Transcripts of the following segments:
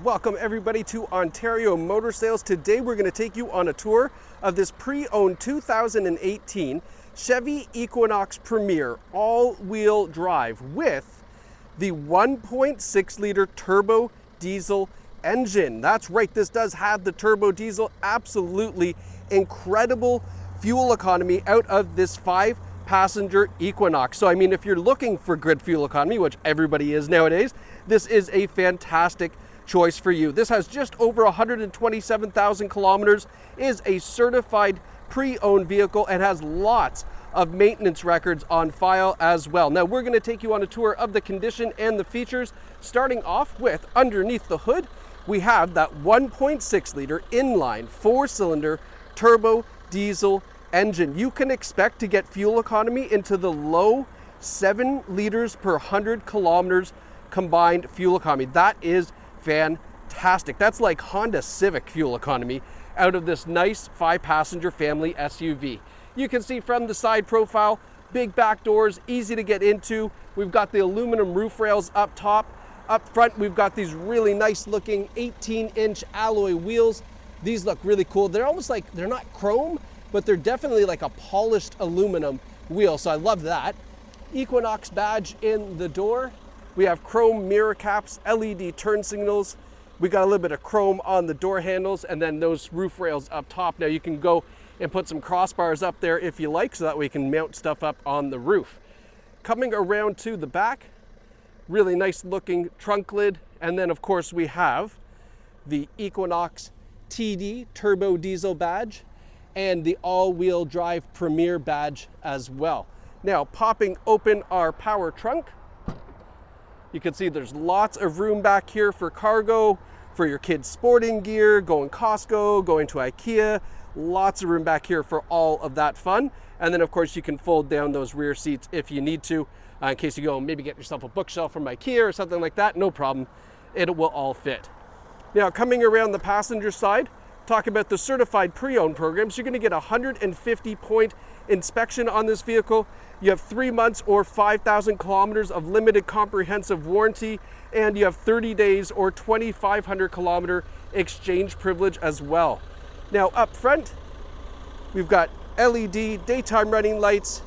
Welcome everybody to Ontario Motor Sales. Today we're going to take you on a tour of this pre-owned 2018 Chevy Equinox Premier all-wheel drive with the 1.6 liter turbo diesel engine. That's right, this does have the turbo diesel. Absolutely incredible fuel economy out of this 5-passenger Equinox. So I mean, if you're looking for good fuel economy, which everybody is nowadays, this is a fantastic choice for you. This has just over 127,000 kilometers, is a certified pre-owned vehicle, and has lots of maintenance records on file as well. Now we're going to take you on a tour of the condition and the features, starting off with underneath the hood. We have that 1.6 liter inline 4-cylinder turbo diesel engine. You can expect to get fuel economy into the low 7 liters per 100 kilometers combined fuel economy. That is fantastic. That's like Honda Civic fuel economy out of this nice 5-passenger family SUV. You can see from the side profile, big back doors, easy to get into. We've got the aluminum roof rails up top. Up front, we've got these really nice looking 18-inch alloy wheels. These look really cool. They're almost like, they're not chrome, but they're definitely like a polished aluminum wheel, so I love that. Equinox badge in the door. We have chrome mirror caps, LED turn signals. We got a little bit of chrome on the door handles, and then those roof rails up top. Now you can go and put some crossbars up there if you like, so that way you can mount stuff up on the roof. Coming around to the back, really nice looking trunk lid. And then of course we have the Equinox TD turbo diesel badge and the all-wheel drive Premier badge as well. Now popping open our power trunk, you can see there's lots of room back here for cargo, for your kids' sporting gear, going Costco, going to IKEA. Lots of room back here for all of that fun. And then of course you can fold down those rear seats if you need to, in case you go and maybe get yourself a bookshelf from IKEA or something like that. No problem, it will all fit. Now coming around the passenger side, talk about the certified pre-owned programs. You're going to get a 150-point inspection on this vehicle. You have 3 months or 5,000 kilometers of limited comprehensive warranty, and you have 30 days or 2,500 kilometer exchange privilege as well. Now up front, we've got LED daytime running lights,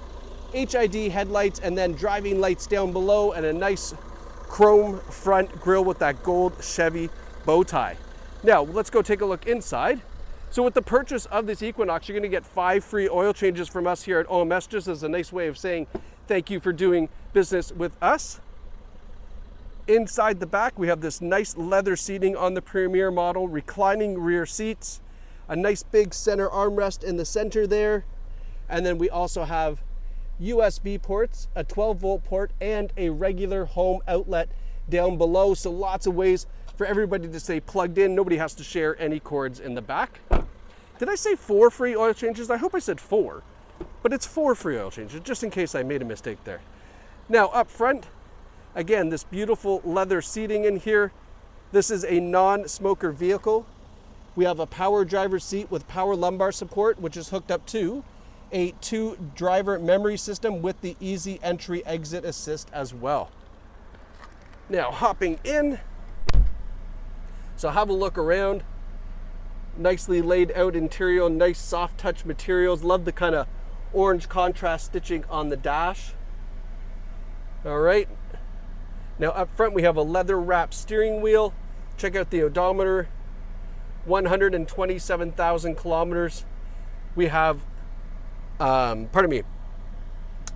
HID headlights, and then driving lights down below, and a nice chrome front grille with that gold Chevy bow tie. Now let's go take a look inside. So with the purchase of this Equinox, you're going to get 5 free oil changes from us here at OMS, just as a nice way of saying thank you for doing business with us. Inside the back, we have this nice leather seating on the Premier model, reclining rear seats, a nice big center armrest in the center there, and then we also have USB ports, a 12-volt port, and a regular home outlet down below. So lots of ways for everybody to stay plugged in. Nobody has to share any cords in the back. Did I say 4 free oil changes? I hope I said 4, but it's 4 free oil changes, just in case I made a mistake there. Now up front, again, this beautiful leather seating in here. This is a non-smoker vehicle. We have a power driver seat with power lumbar support, which is hooked up to a 2-driver memory system with the easy entry exit assist as well. Now hopping in, so have a look around. Nicely laid out interior, nice soft touch materials. Love the kind of orange contrast stitching on the dash. All right, now up front we have a leather wrapped steering wheel. Check out the odometer, 127,000 kilometers. We have,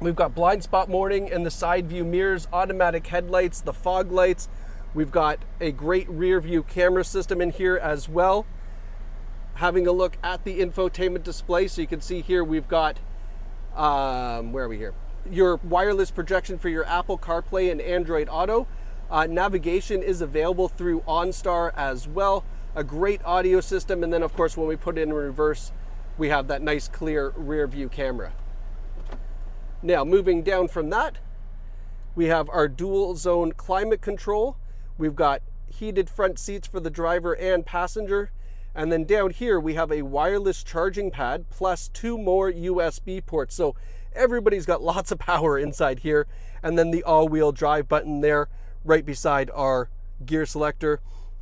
we've got blind spot warning and the side view mirrors, automatic headlights, the fog lights. We've got a great rear view camera system in here as well. Having a look at the infotainment display, so you can see here we've got, where are we here? Your wireless projection for your Apple CarPlay and Android Auto. Navigation is available through OnStar as well. A great audio system, and then of course when we put it in reverse, we have that nice clear rear view camera. Now moving down from that, we have our dual zone climate control. We've got heated front seats for the driver and passenger. And then down here, we have a wireless charging pad plus 2 more USB ports. So everybody's got lots of power inside here. And then the all-wheel drive button there right beside our gear selector.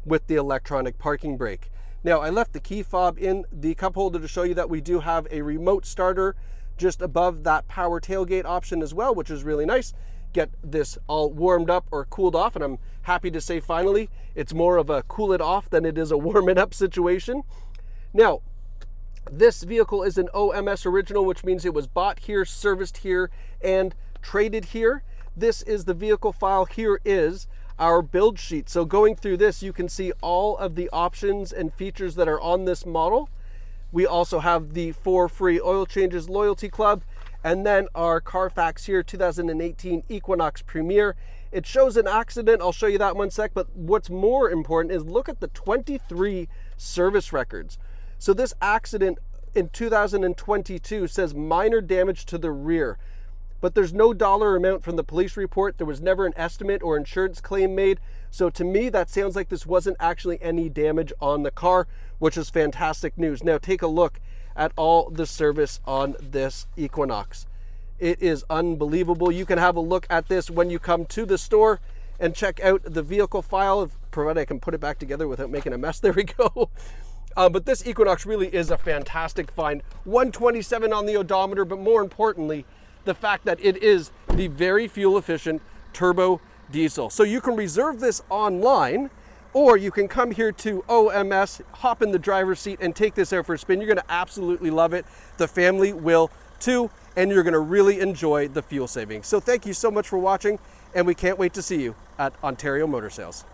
with the electronic parking brake. Now, I left the key fob in the cup holder to show you that we do have a remote starter just above that power tailgate option as well, which is really nice. Get this all warmed up or cooled off, and I'm happy to say finally it's more of a cool it off than it is a warm it up situation. Now, this vehicle is an OMS original, which means it was bought here, serviced here, and traded here. This is the vehicle file. Here is our build sheet. So going through this, you can see all of the options and features that are on this model. We also have the 4 free oil changes loyalty club, and then our Carfax here, 2018 Equinox Premier. It shows an accident. I'll show you that in one sec, but what's more important is look at the 23 service records. So this accident in 2022 says minor damage to the rear, but there's no dollar amount from the police report. There was never an estimate or insurance claim made. So to me, that sounds like this wasn't actually any damage on the car, which is fantastic news. Now take a look at all the service on this Equinox. It is unbelievable. You can have a look at this when you come to the store and check out the vehicle file, provided I can put it back together without making a mess. There we go. But this Equinox really is a fantastic find. 127 on the odometer, but more importantly, the fact that it is the very fuel efficient turbo diesel. So you can reserve this online, or you can come here to OMS, hop in the driver's seat and take this out for a spin. You're gonna absolutely love it. The family will too, and you're gonna really enjoy the fuel savings. So thank you so much for watching, and we can't wait to see you at Ontario Motor Sales.